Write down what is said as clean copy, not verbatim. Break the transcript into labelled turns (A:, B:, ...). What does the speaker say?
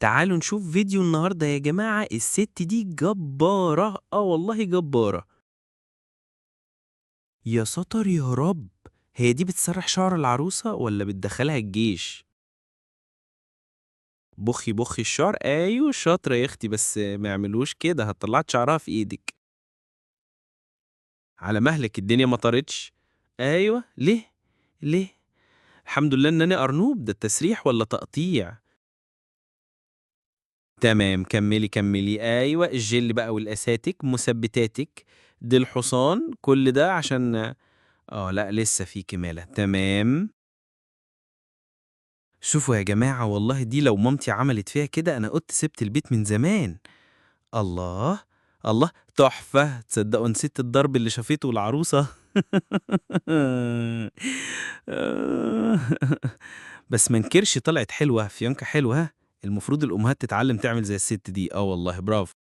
A: تعالوا نشوف فيديو النهاردة يا جماعة. الست دي جبارة، والله جبارة. يا ساتر يا رب، هي دي بتسرح شعر العروسة ولا بتدخلها الجيش؟ بخي بخي الشعر، ايوه شاطرة يا اختي، بس ما يعملوش كده، هتطلعت شعرها في ايدك. على مهلك، الدنيا ما طارتش. ايوه، ليه؟ الحمد لله ان انا ارنوب، ده التسريح ولا تقطيع؟ تمام، كمّلي، كمّلي، أيوه الجل بقى والأساتك، مثبّتاتِك، ديل الحصان، كل ده عشان لأ لسه في كمالة، تمام. شوفوا يا جماعة، والله دي لو مامتي عملت فيها كده أنا كنت سِبت البيت من زمان. الله، الله، تحفة، تصدّقوا نسيت الضرب اللي شافته العروسة؟ بس ما انكرش طلعت حلوة، فيونكة حلوة ها، المفروض الأمهات تتعلّم تعمل زي الست دي، والله برافو.